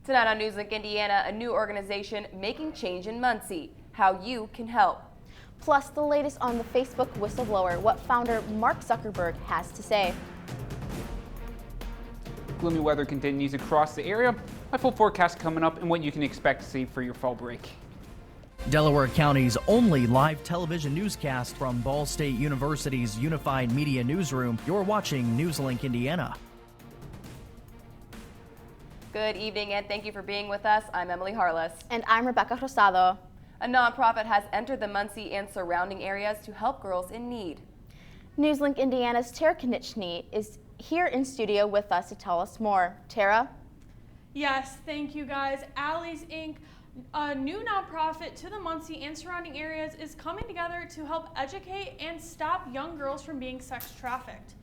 Tonight on NewsLink Indiana, a new organization making change in Muncie. How you can help. Plus, the latest on the Facebook whistleblower, what founder Mark Zuckerberg has to say. Gloomy weather continues across the area. My full forecast coming up and what you can expect to see for your fall break. Delaware County's only live television newscast from Ball State University's Unified Media Newsroom. You're watching NewsLink Indiana. Good evening and thank you for being with us. I'm Emily Harless. And I'm Rebecca Rosado. A nonprofit has entered the Muncie and surrounding areas to help girls in need. NewsLink Indiana's Tara Konieczny is here in studio with us to tell us more. Tara? Yes, thank you guys. Allies Inc., a new nonprofit to the Muncie and surrounding areas, is coming together to help educate and stop young girls from being sex trafficked.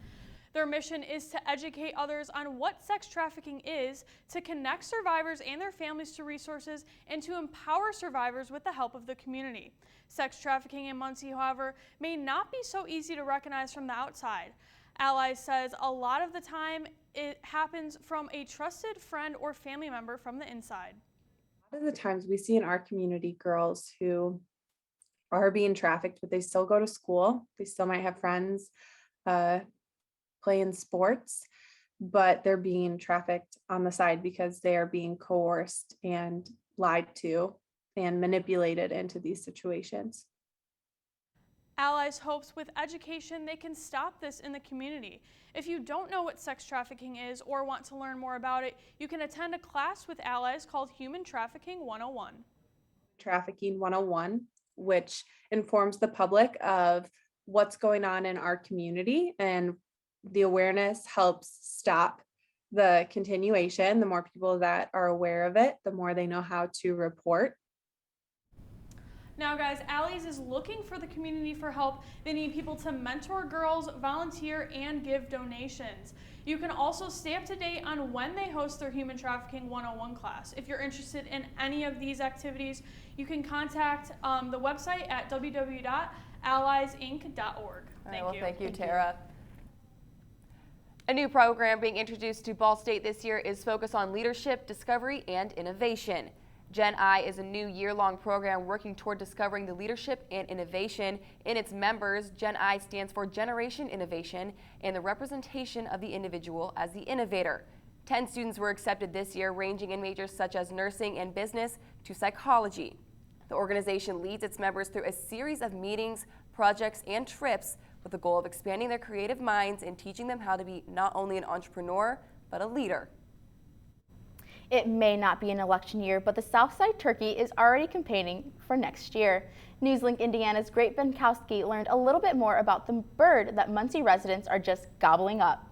Their mission is to educate others on what sex trafficking is, to connect survivors and their families to resources, and to empower survivors with the help of the community. Sex trafficking in Muncie, however, may not be so easy to recognize from the outside. Allies says a lot of the time it happens from a trusted friend or family member from the inside. A lot of the times we see in our community girls who are being trafficked, but they still go to school. They still might have friends, play in sports, but they're being trafficked on the side because they are being coerced and lied to and manipulated into these situations. Allies hopes with education they can stop this in the community. If you don't know what sex trafficking is or want to learn more about it, you can attend a class with Allies called Human Trafficking 101. Trafficking 101, which informs the public of what's going on in our community, and the awareness helps stop the continuation. The more people that are aware of it, the more they know how to report. Now guys, Allies is looking for the community for help. They need people to mentor girls, volunteer, and give donations. You can also stay up to date on when they host their Human Trafficking 101 class. If you're interested in any of these activities, you can contact the website at www.alliesinc.org. Thank you, Tara. A new program being introduced to Ball State this year is focused on leadership, discovery, and innovation. Gen I is a new year-long program working toward discovering the leadership and innovation in its members. Gen I stands for Generation Innovation and the representation of the individual as the innovator. 10 students were accepted this year, ranging in majors such as nursing and business to psychology. The organization leads its members through a series of meetings, projects, and trips with the goal of expanding their creative minds and teaching them how to be not only an entrepreneur, but a leader. It may not be an election year, but the Southside Turkey is already campaigning for next year. NewsLink Indiana's Grace Benkowski learned a little bit more about the bird that Muncie residents are just gobbling up.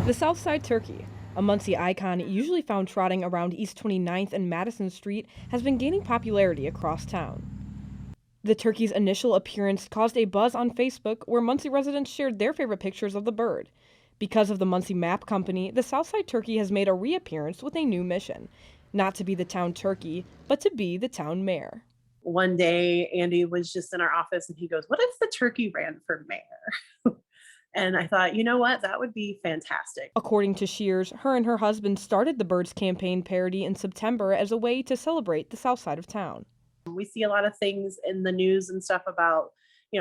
The Southside Turkey, a Muncie icon usually found trotting around East 29th and Madison Street, has been gaining popularity across town. The turkey's initial appearance caused a buzz on Facebook, where Muncie residents shared their favorite pictures of the bird. Because of the Muncie Map Company, the Southside Turkey has made a reappearance with a new mission: not to be the town turkey, but to be the town mayor. One day, Andy was just in our office and he goes, "What if the turkey ran for mayor?" And I thought, you know what, that would be fantastic. According to Shears, her and her husband started the Birds campaign parody in September as a way to celebrate the south side of town. We see a lot of things in the news and stuff about,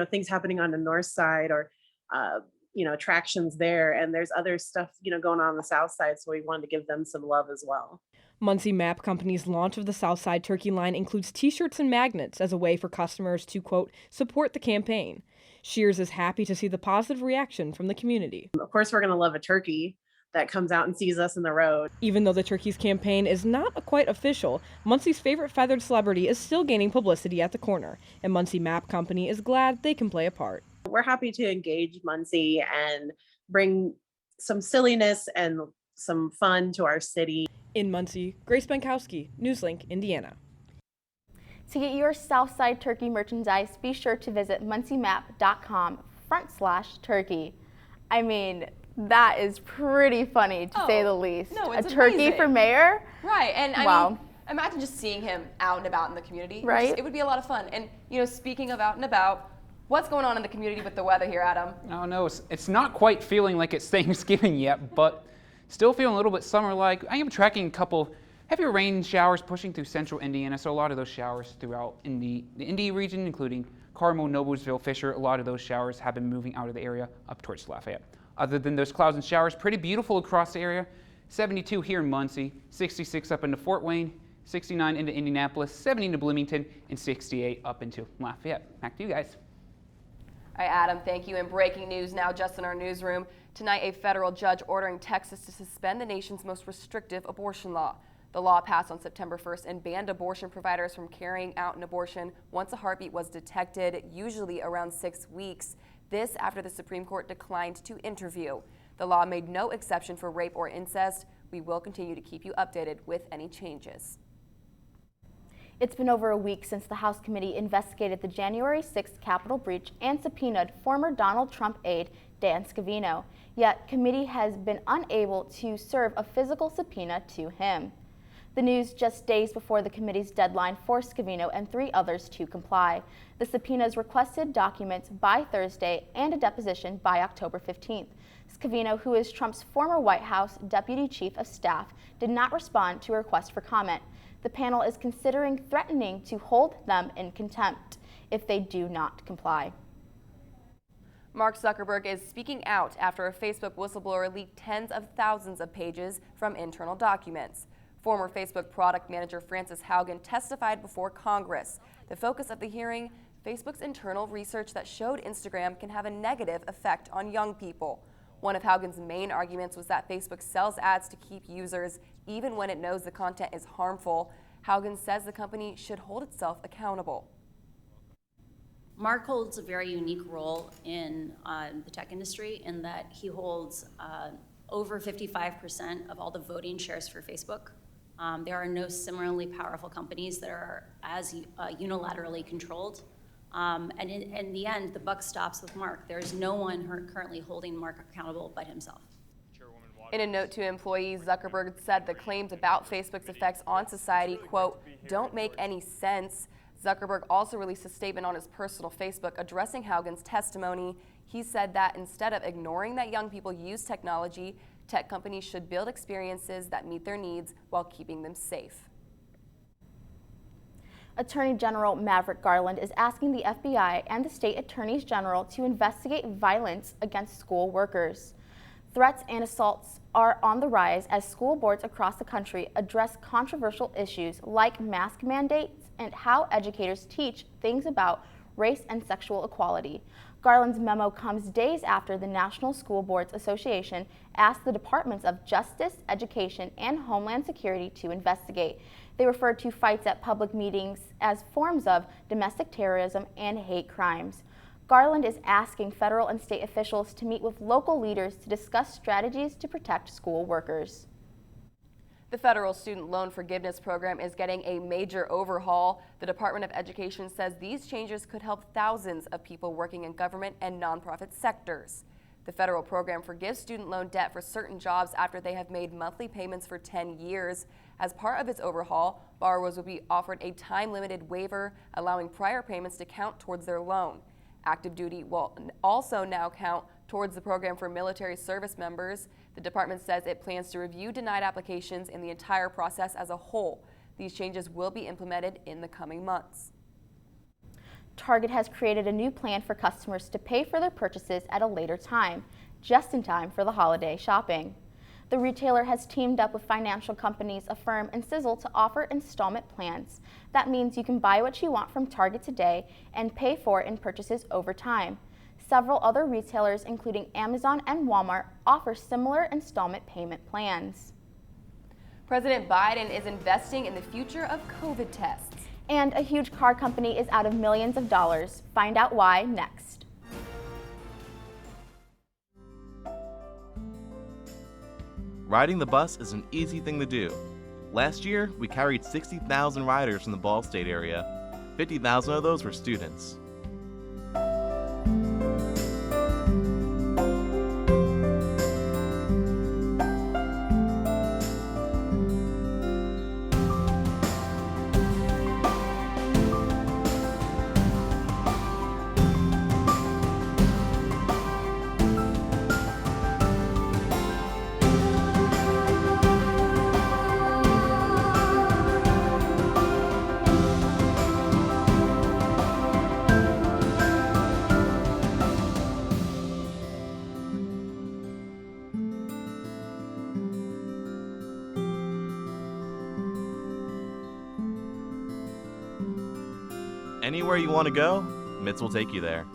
things happening on the north side or, attractions there. And there's other stuff, going on the south side. So we wanted to give them some love as well. Muncie Map Company's launch of the Southside Turkey line includes t-shirts and magnets as a way for customers to, quote, support the campaign. Shears is happy to see the positive reaction from the community. Of course, we're going to love a turkey that comes out and sees us in the road. Even though the turkey's campaign is not quite official, Muncie's favorite feathered celebrity is still gaining publicity at the corner, and Muncie Map Company is glad they can play a part. We're happy to engage Muncie and bring some silliness and some fun to our city. In Muncie, Grace Benkowski, NewsLink, Indiana. To get your Southside Turkey merchandise, be sure to visit munciemap.com/turkey. I mean, that is pretty funny to say the least. No, it's a turkey amazing. for mayor? Right, and wow. I mean, imagine just seeing him out and about in the community. Right. It would be a lot of fun. And, speaking of out and about, what's going on in the community with the weather here, Adam? Oh, no, it's not quite feeling like it's Thanksgiving yet, but Still feeling a little bit summer-like. I am tracking a couple heavier rain showers pushing through central Indiana, so a lot of those showers throughout in the Indy region, including Carmel, Noblesville, Fisher, a lot of those showers have been moving out of the area up towards Lafayette. Other than those clouds and showers, pretty beautiful across the area. 72 here in Muncie, 66 up into Fort Wayne, 69 into Indianapolis, 70 into Bloomington, and 68 up into Lafayette. Back to you guys. All right, Adam, thank you. And breaking news now just in our newsroom. Tonight, a federal judge ordering Texas to suspend the nation's most restrictive abortion law. The law passed on September 1st and banned abortion providers from carrying out an abortion once a heartbeat was detected, usually around 6 weeks. This after the Supreme Court declined to interview. The law made no exception for rape or incest. We will continue to keep you updated with any changes. It's been over a week since the House committee investigated the January 6th Capitol breach and subpoenaed former Donald Trump aide Dan Scavino. Yet, committee has been unable to serve a physical subpoena to him. The news just days before the committee's deadline forced Scavino and 3 others to comply. The subpoenas requested documents by Thursday and a deposition by October 15th. Scavino, who is Trump's former White House Deputy Chief of Staff, did not respond to a request for comment. The panel is considering threatening to hold them in contempt if they do not comply. Mark Zuckerberg is speaking out after a Facebook whistleblower leaked tens of thousands of pages from internal documents. Former Facebook product manager Frances Haugen testified before Congress. The focus of the hearing, Facebook's internal research that showed Instagram can have a negative effect on young people. One of Haugen's main arguments was that Facebook sells ads to keep users even when it knows the content is harmful. Haugen says the company should hold itself accountable. Mark holds a very unique role in the tech industry in that he holds over 55% of all the voting shares for Facebook. There are no similarly powerful companies that are as unilaterally controlled. And in the end, the buck stops with Mark. There is no one currently holding Mark accountable but himself. In a note to employees, Zuckerberg said the claims about Facebook's effects on society, quote, don't make any sense. Zuckerberg also released a statement on his personal Facebook addressing Haugen's testimony. He said that instead of ignoring that young people use technology, tech companies should build experiences that meet their needs while keeping them safe. Attorney General Maverick Garland is asking the FBI and the state attorneys general to investigate violence against school workers. Threats and assaults are on the rise as school boards across the country address controversial issues like mask mandates and how educators teach things about race and sexual equality. Garland's memo comes days after the National School Boards Association asked the Departments of Justice, Education, and Homeland Security to investigate. They referred to fights at public meetings as forms of domestic terrorism and hate crimes. Garland is asking federal and state officials to meet with local leaders to discuss strategies to protect school workers. The federal student loan forgiveness program is getting a major overhaul. The Department of Education says these changes could help thousands of people working in government and nonprofit sectors. The federal program forgives student loan debt for certain jobs after they have made monthly payments for 10 years. As part of its overhaul, borrowers will be offered a time-limited waiver, allowing prior payments to count towards their loan. Active duty will also now count towards the program for military service members. The department says it plans to review denied applications in the entire process as a whole. These changes will be implemented in the coming months. Target has created a new plan for customers to pay for their purchases at a later time, just in time for the holiday shopping. The retailer has teamed up with financial companies Affirm and Sizzle to offer installment plans. That means you can buy what you want from Target today and pay for it in purchases over time. Several other retailers, including Amazon and Walmart, offer similar installment payment plans. President Biden is investing in the future of COVID tests. And a huge car company is out of millions of dollars. Find out why next. Riding the bus is an easy thing to do. Last year, we carried 60,000 riders from the Ball State area. 50,000 of those were students. Anywhere you want to go, Mitts will take you there.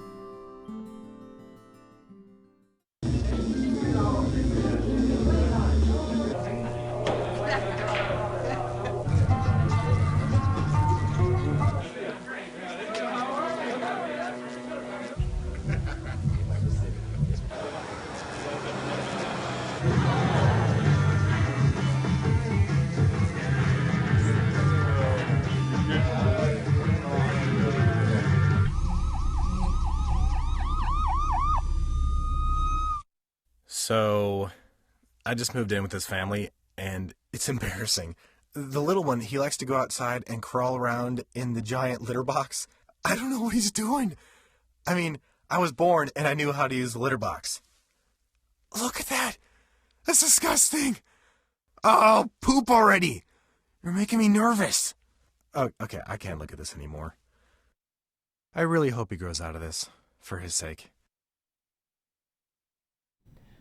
So, I just moved in with this family, and it's embarrassing. The little one, he likes to go outside and crawl around in the giant litter box. I don't know what he's doing. I mean, I was born and I knew how to use the litter box. Look at that! That's disgusting! Oh, poop already! You're making me nervous. Oh, okay, I can't look at this anymore. I really hope he grows out of this, for his sake.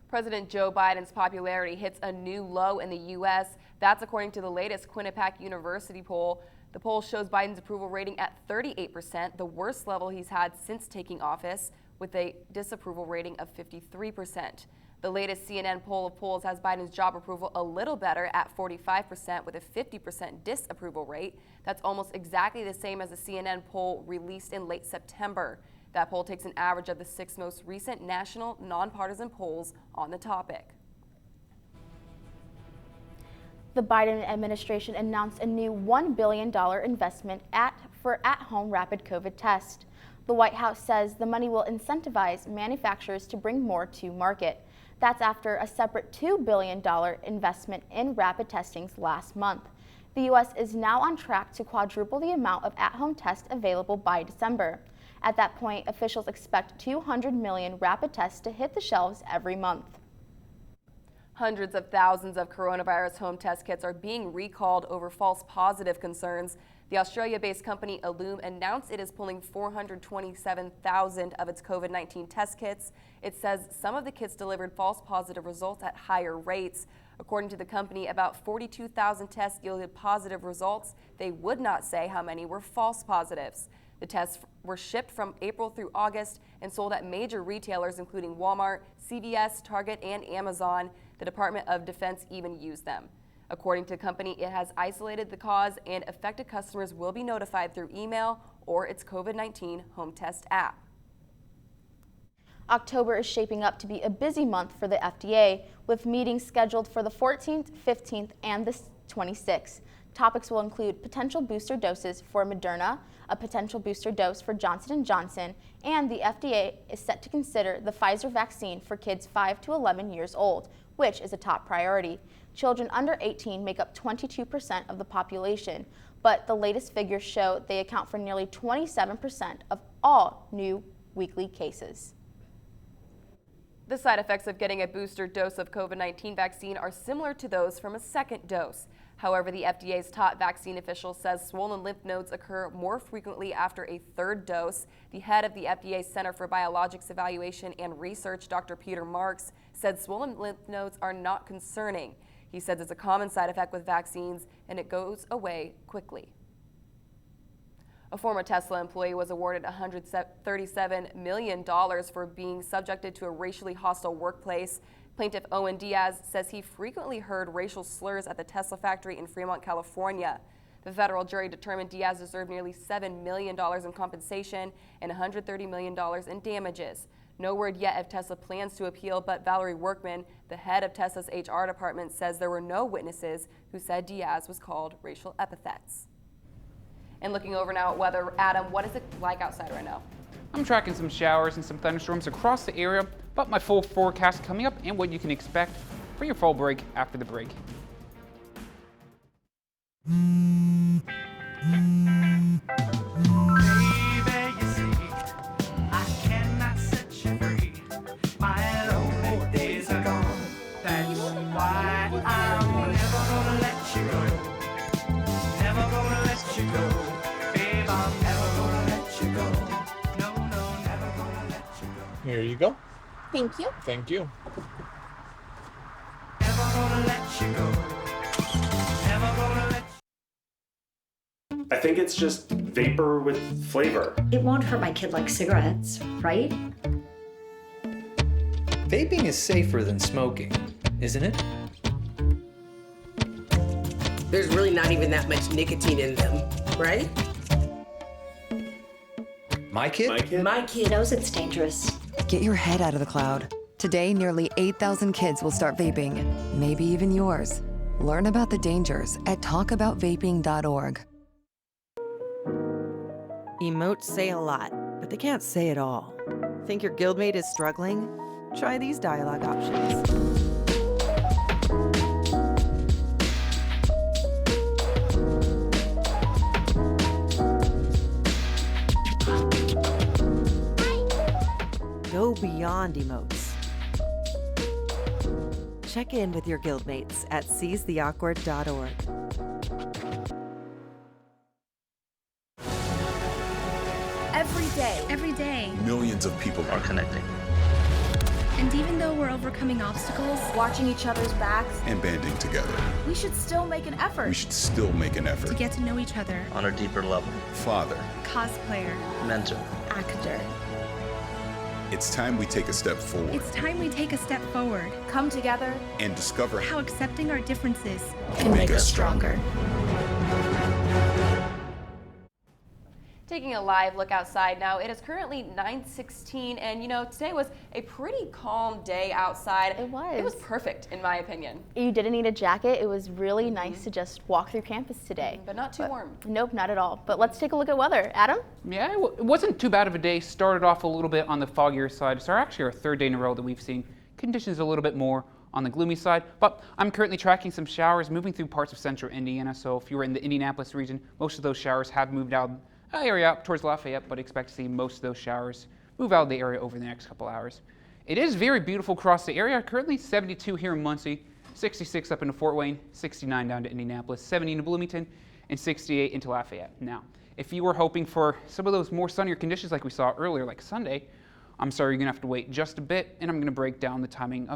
President Joe Biden's popularity hits a new low in the U.S. That's according to the latest Quinnipiac University poll. The poll shows Biden's approval rating at 38%, the worst level he's had since taking office, with a disapproval rating of 53%. The latest CNN poll of polls has Biden's job approval a little better at 45% with a 50% disapproval rate. That's almost exactly the same as the CNN poll released in late September. That poll takes an average of the 6 most recent national nonpartisan polls on the topic. The Biden administration announced a new $1 billion investment for at-home rapid COVID tests. The White House says the money will incentivize manufacturers to bring more to market. That's after a separate $2 billion investment in rapid testings last month. The U.S. is now on track to quadruple the amount of at-home tests available by December. At that point, officials expect 200 million rapid tests to hit the shelves every month. Hundreds of thousands of coronavirus home test kits are being recalled over false positive concerns. The Australia-based company Ellume announced it is pulling 427,000 of its COVID-19 test kits. It says some of the kits delivered false positive results at higher rates. According to the company, about 42,000 tests yielded positive results. They would not say how many were false positives. The tests were shipped from April through August and sold at major retailers including Walmart, CVS, Target, and Amazon. The Department of Defense even used them. According to the company, it has isolated the cause and affected customers will be notified through email or its COVID-19 home test app. October is shaping up to be a busy month for the FDA, with meetings scheduled for the 14th, 15th, and the 26th. Topics will include potential booster doses for Moderna, a potential booster dose for Johnson & Johnson, and the FDA is set to consider the Pfizer vaccine for kids 5 to 11 years old, which is a top priority. Children under 18 make up 22% of the population, but the latest figures show they account for nearly 27% of all new weekly cases. The side effects of getting a booster dose of COVID-19 vaccine are similar to those from a second dose. However, the FDA's top vaccine official says swollen lymph nodes occur more frequently after a third dose. The head of the FDA Center for Biologics Evaluation and Research, Dr. Peter Marks, said swollen lymph nodes are not concerning. He says it's a common side effect with vaccines and it goes away quickly. A former Tesla employee was awarded $137 million for being subjected to a racially hostile workplace. Plaintiff Owen Diaz says he frequently heard racial slurs at the Tesla factory in Fremont, California. The federal jury determined Diaz deserved nearly $7 million in compensation and $130 million in damages. No word yet if Tesla plans to appeal, but Valerie Workman, the head of Tesla's HR department, says there were no witnesses who said Diaz was called racial epithets. And looking over now at weather, Adam, what is it like outside right now? I'm tracking some showers and some thunderstorms across the area, but my full forecast coming up and what you can expect for your fall break after the break. Here you go. Thank you. Thank you. I think it's just vapor with flavor. It won't hurt my kid like cigarettes, right? Vaping is safer than smoking, isn't it? There's really not even that much nicotine in them, right? My kid? My kid knows it's dangerous. Get your head out of the cloud. Today, nearly 8,000 kids will start vaping, maybe even yours. Learn about the dangers at talkaboutvaping.org. Emotes say a lot, but they can't say it all. Think your guildmate is struggling? Try these dialogue options. Go beyond emotes. Check in with your guildmates at seizetheawkward.org. Every day, millions of people are connecting. And even though we're overcoming obstacles, watching each other's backs, And banding together. we should still make an effort We should still make an to effort. get to know each other. On a deeper level. Father, Cosplayer, Mentor. actor. it's time we take a step forward It's time we take a step forward. come together, and discover How accepting our differences can make us stronger. Taking a live look outside now, it is currently 9:16, and you know, today was a pretty calm day outside. It was. It was perfect, in my opinion. You didn't need a jacket. It was really nice to just walk through campus today. But not too warm. Nope, not at all. But let's take a look at weather. Adam? Yeah, it wasn't too bad of a day. Started off a little bit on the foggier side. It's actually our third day in a row that we've seen conditions a little bit more on the gloomy side. But I'm currently tracking some showers moving through parts of central Indiana. So if you were in the Indianapolis region, most of those showers have moved out area up towards Lafayette, but expect to see most of those showers move out of the area over the next couple hours. It is very beautiful across the area. Currently 72 here in Muncie, 66 up into Fort Wayne, 69 down to Indianapolis, 70 into Bloomington, and 68 into Lafayette. Now, if you were hoping for some of those more sunnier conditions like we saw earlier, like Sunday, I'm sorry, you're gonna have to wait just a bit, and I'm gonna break down the timing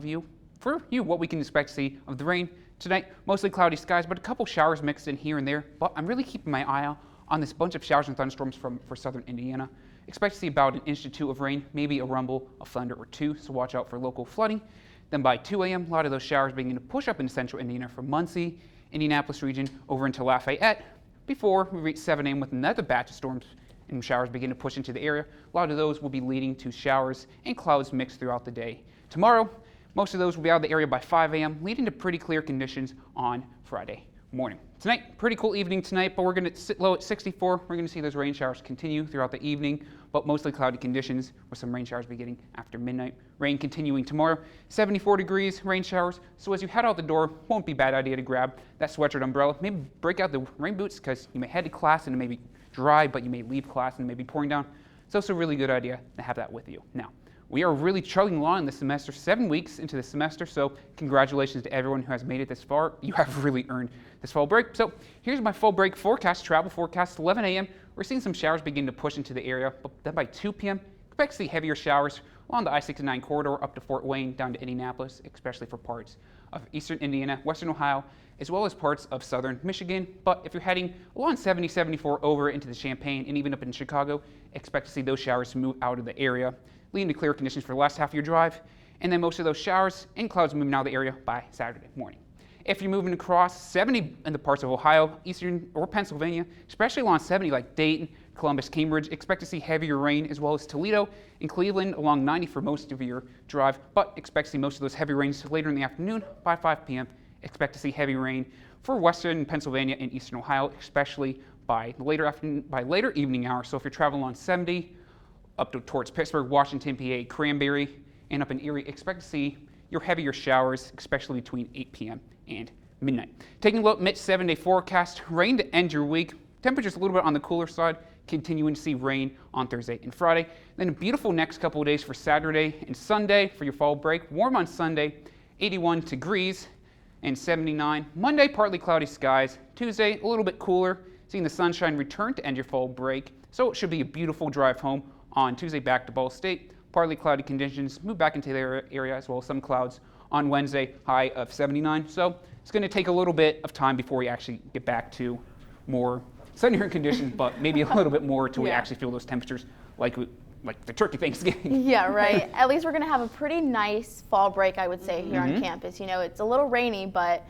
for you, what we can expect to see of the rain. Tonight, mostly cloudy skies, but a couple showers mixed in here and there, but I'm really keeping my eye out on this bunch of showers and thunderstorms for southern Indiana. Expect to see about 1 inch to 2 of rain, maybe a rumble of thunder or 2, so watch out for local flooding. Then by 2 a.m., a lot of those showers begin to push up into central Indiana from Muncie, Indianapolis region, over into Lafayette, before we reach 7 a.m. with another batch of storms and showers begin to push into the area. A lot of those will be leading to showers and clouds mixed throughout the day. Tomorrow, most of those will be out of the area by 5 a.m., leading to pretty clear conditions on Friday morning. Tonight, pretty cool evening tonight, but we're going to sit low at 64. We're going to see those rain showers continue throughout the evening, but mostly cloudy conditions with some rain showers beginning after midnight. Rain continuing tomorrow, 74 degrees, rain showers. So as you head out the door, won't be a bad idea to grab that sweatshirt umbrella. Maybe break out the rain boots because you may head to class and it may be dry, but you may leave class and it may be pouring down. It's also a really good idea to have that with you. Now, we are really chugging along this semester, 7 weeks into the semester, so congratulations to everyone who has made it this far. You have really earned this fall break. So here's my fall break forecast, travel forecast, 11 a.m. We're seeing some showers begin to push into the area, but then by 2 p.m., expect to see heavier showers along the I-69 corridor up to Fort Wayne, down to Indianapolis, especially for parts of eastern Indiana, western Ohio, as well as parts of southern Michigan. But if you're heading along 70, 74 over into the Champaign and even up in Chicago, expect to see those showers move out of the area, leading to clear conditions for the last half of your drive, and then most of those showers and clouds moving out of the area by Saturday morning. If you're moving across 70 in the parts of Ohio, eastern, or Pennsylvania, especially along 70 like Dayton, Columbus, Cambridge, expect to see heavier rain, as well as Toledo and Cleveland along 90 for most of your drive, but expect to see most of those heavy rains later in the afternoon by 5 p.m. Expect to see heavy rain for western Pennsylvania and eastern Ohio, especially by later evening hours. So if you're traveling on 70, up towards Pittsburgh, Washington, PA, Cranberry, and up in Erie, expect to see your heavier showers, especially between 8 p.m. and midnight. Taking a look, mid 7-day forecast, rain to end your week. Temperatures a little bit on the cooler side, continuing to see rain on Thursday and Friday. Then a beautiful next couple of days for Saturday and Sunday for your fall break. Warm on Sunday, 81 degrees and 79. Monday, partly cloudy skies. Tuesday, a little bit cooler, seeing the sunshine return to end your fall break. So it should be a beautiful drive home on Tuesday back to Ball State. Partly cloudy conditions, move back into the area as well as some clouds on Wednesday, high of 79. So it's going to take a little bit of time before we actually get back to more sunnier conditions, but maybe a little bit more till we actually feel those temperatures like the turkey Thanksgiving. Yeah, right. At least we're going to have a pretty nice fall break, I would say, here on campus. You know, it's a little rainy, but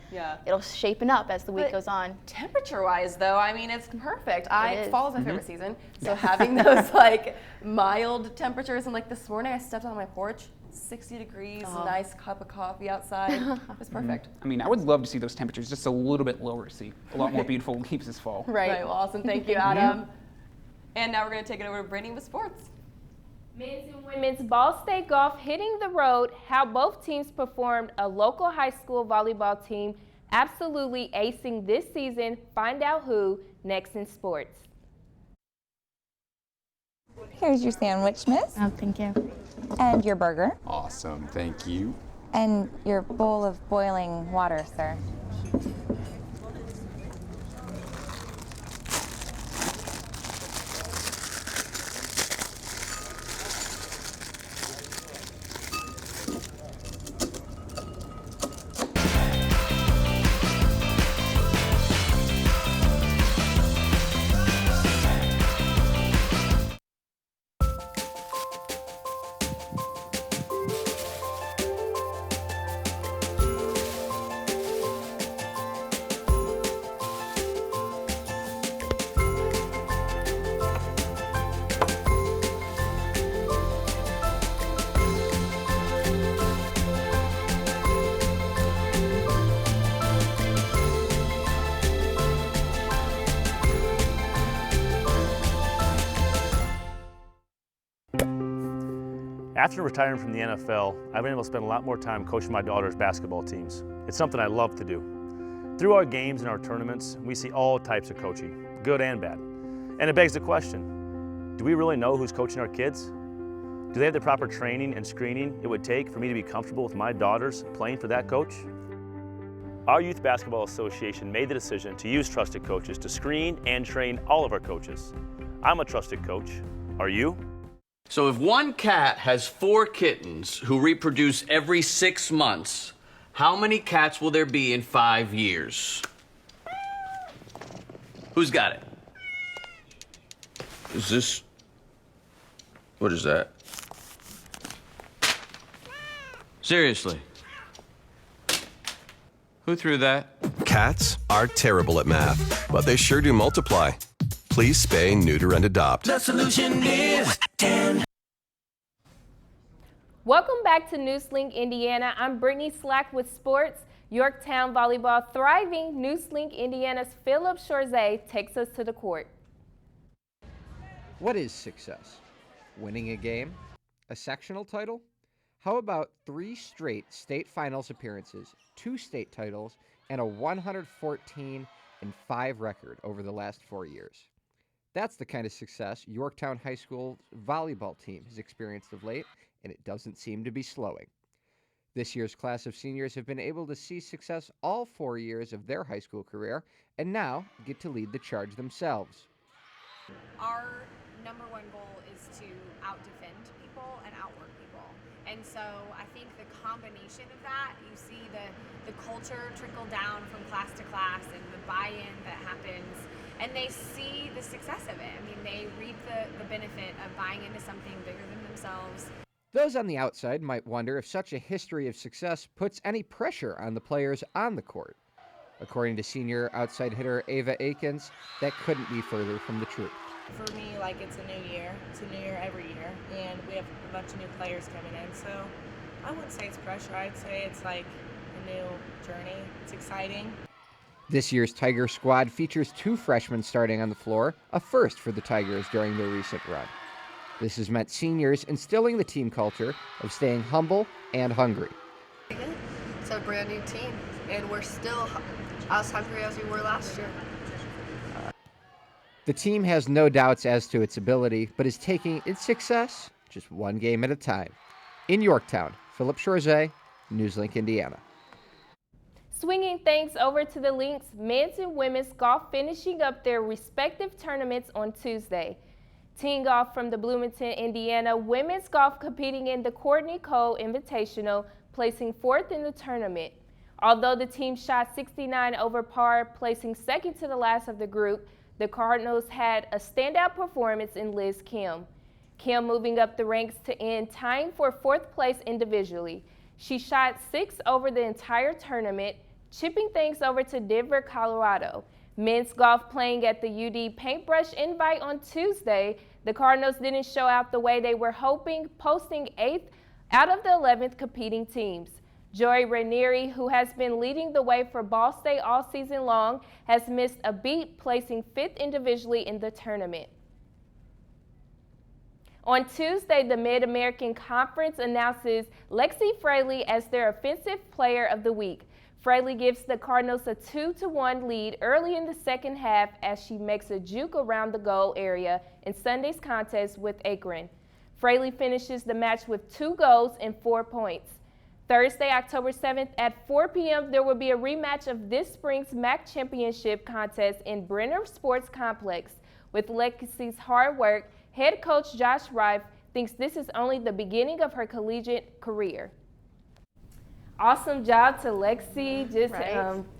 it'll shapen up as the week goes on. Temperature-wise, though, I mean, it's perfect. Fall is my favorite season, so having those like mild temperatures, and like this morning I stepped on my porch, 60 degrees, nice cup of coffee outside. It was perfect. I mean, I would love to see those temperatures just a little bit lower, see a lot more beautiful leaves this fall. Right. Well, awesome. Thank you, Adam. And now we're going to take it over to Brittany with sports. Men's and women's Ball State golf hitting the road, how both teams performed, a local high school volleyball team absolutely acing this season. Find out who next in sports. Here's your sandwich, miss. Oh, thank you. And your burger. Awesome, thank you. And your bowl of boiling water, sir. After retiring from the NFL, I've been able to spend a lot more time coaching my daughter's basketball teams. It's something I love to do. Through our games and our tournaments, we see all types of coaching, good and bad. And it begs the question, do we really know who's coaching our kids? Do they have the proper training and screening it would take for me to be comfortable with my daughters playing for that coach? Our Youth Basketball Association made the decision to use trusted coaches to screen and train all of our coaches. I'm a trusted coach. Are you? So if one cat has 4 kittens who reproduce every 6 months, how many cats will there be in 5 years? Who's got it? Is this... What is that? Seriously? Who threw that? Cats are terrible at math, but they sure do multiply. Please spay, neuter, and adopt. The solution is 10. Welcome back to NewsLink Indiana. I'm Brittany Slack with sports. Yorktown volleyball thriving. NewsLink Indiana's Philip Shorzay takes us to the court. What is success? Winning a game? A sectional title? How about 3 straight state finals appearances, 2 state titles, and a 114-5 record over the last 4 years? That's the kind of success Yorktown High School's volleyball team has experienced of late, and it doesn't seem to be slowing. This year's class of seniors have been able to see success all 4 years of their high school career, and now get to lead the charge themselves. Our number one goal is to out-defend people and outwork people. And so I think the combination of that, you see the culture trickle down from class to class and the buy-in that happens, and they see the success of it. I mean, they reap the benefit of buying into something bigger than themselves. Those on the outside might wonder if such a history of success puts any pressure on the players on the court. According to senior outside hitter Ava Akins, that couldn't be further from the truth. For me, like, it's a new year. It's a new year every year, and we have a bunch of new players coming in. So I wouldn't say it's pressure. I'd say it's like a new journey. It's exciting. This year's Tiger squad features 2 freshmen starting on the floor, a first for the Tigers during their recent run. This has meant seniors instilling the team culture of staying humble and hungry. It's a brand new team, and we're still as hungry as we were last year. The team has no doubts as to its ability, but is taking its success just one game at a time. In Yorktown, Philip Shorzay, NewsLink, Indiana. Swinging things over to the links, men's and women's golf finishing up their respective tournaments on Tuesday. Teen golf from the Bloomington, Indiana women's golf competing in the Courtney Cole Invitational, placing 4th in the tournament. Although the team shot 69 over par, placing 2nd to the last of the group, The Cardinals had a standout performance in Liz Kim. Kim moving up the ranks to end tying for 4th place individually. She shot 6 over the entire tournament, chipping things over to Denver, Colorado. Men's golf playing at the UD Paintbrush Invite on Tuesday. The Cardinals didn't show out the way they were hoping, posting 8th out of the 11th competing teams. Joy Ranieri, who has been leading the way for Ball State all season long, has missed a beat, placing 5th individually in the tournament. On Tuesday, the Mid-American Conference announces Lexi Fraley as their Offensive Player of the Week. Fraley gives the Cardinals a 2-1 lead early in the second half as she makes a juke around the goal area in Sunday's contest with Akron. Fraley finishes the match with 2 goals and 4 points. Thursday, October 7th at 4 p.m., there will be a rematch of this spring's MAC Championship contest in Brenner Sports Complex. With Lexi's hard work, head coach Josh Rife thinks this is only the beginning of her collegiate career. Awesome job to Lexi,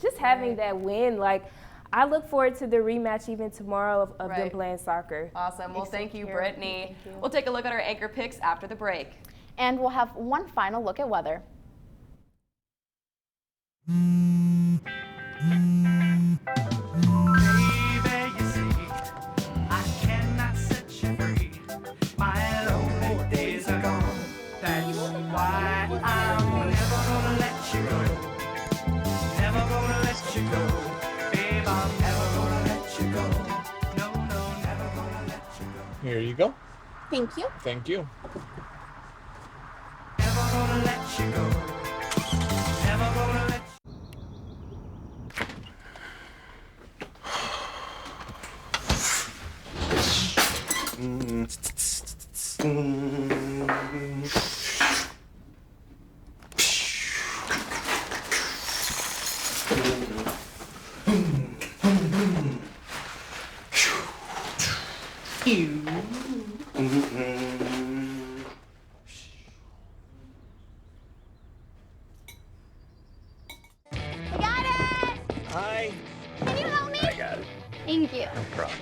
just having that win. Like, I look forward to the rematch even tomorrow of them playing soccer. Awesome. Well, thank you, Brittany. We'll take a look at our anchor picks after the break. And we'll have one final look at weather. Here you go. Thank you. Thank you. Thank you. No problem.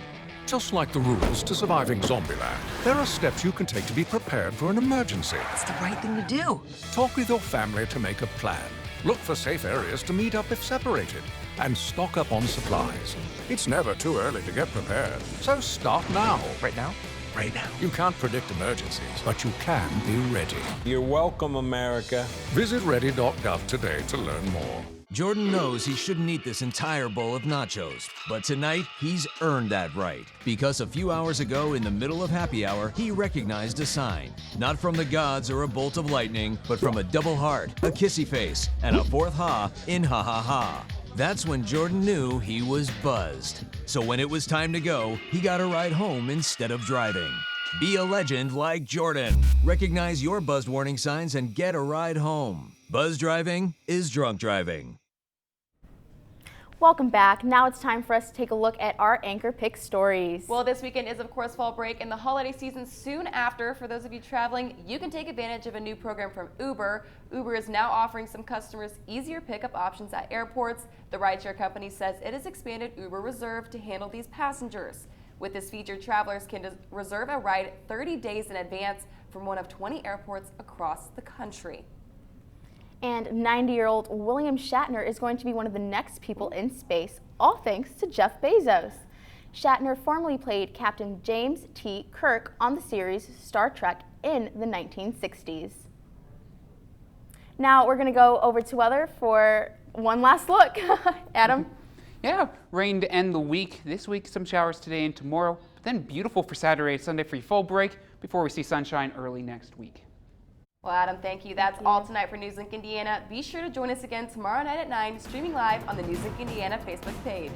Just like the rules to surviving Zombieland, there are steps you can take to be prepared for an emergency. It's the right thing to do. Talk with your family to make a plan. Look for safe areas to meet up if separated. And stock up on supplies. It's never too early to get prepared, so start now. Right now? Right now. You can't predict emergencies, but you can be ready. You're welcome, America. Visit ready.gov today to learn more. Jordan knows he shouldn't eat this entire bowl of nachos, but tonight he's earned that right. Because a few hours ago in the middle of happy hour, he recognized a sign. Not from the gods or a bolt of lightning, but from a double heart, a kissy face, and a 4th ha in ha ha ha. That's when Jordan knew he was buzzed. So when it was time to go, he got a ride home instead of driving. Be a legend like Jordan. Recognize your buzzed warning signs and get a ride home. Buzz driving is drunk driving. Welcome back. Now it's time for us to take a look at our anchor pick stories. Well, this weekend is, of course, fall break and the holiday season soon after. For those of you traveling, you can take advantage of a new program from Uber. Uber is now offering some customers easier pickup options at airports. The rideshare company says it has expanded Uber Reserve to handle these passengers. With this feature, travelers can reserve a ride 30 days in advance from one of 20 airports across the country. And 90-year-old William Shatner is going to be one of the next people in space, all thanks to Jeff Bezos. Shatner formerly played Captain James T. Kirk on the series Star Trek in the 1960s. Now we're going to go over to weather for one last look. Adam? Yeah, rain to end the week. This week, some showers today and tomorrow, but then beautiful for Saturday and Sunday for your fall break before we see sunshine early next week. Well, Adam, thank you. That's all tonight for NewsLink Indiana. Be sure to join us again tomorrow night at 9, streaming live on the NewsLink Indiana Facebook page.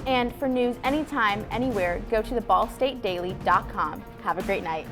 And for news anytime, anywhere, go to theballstatedaily.com. Have a great night.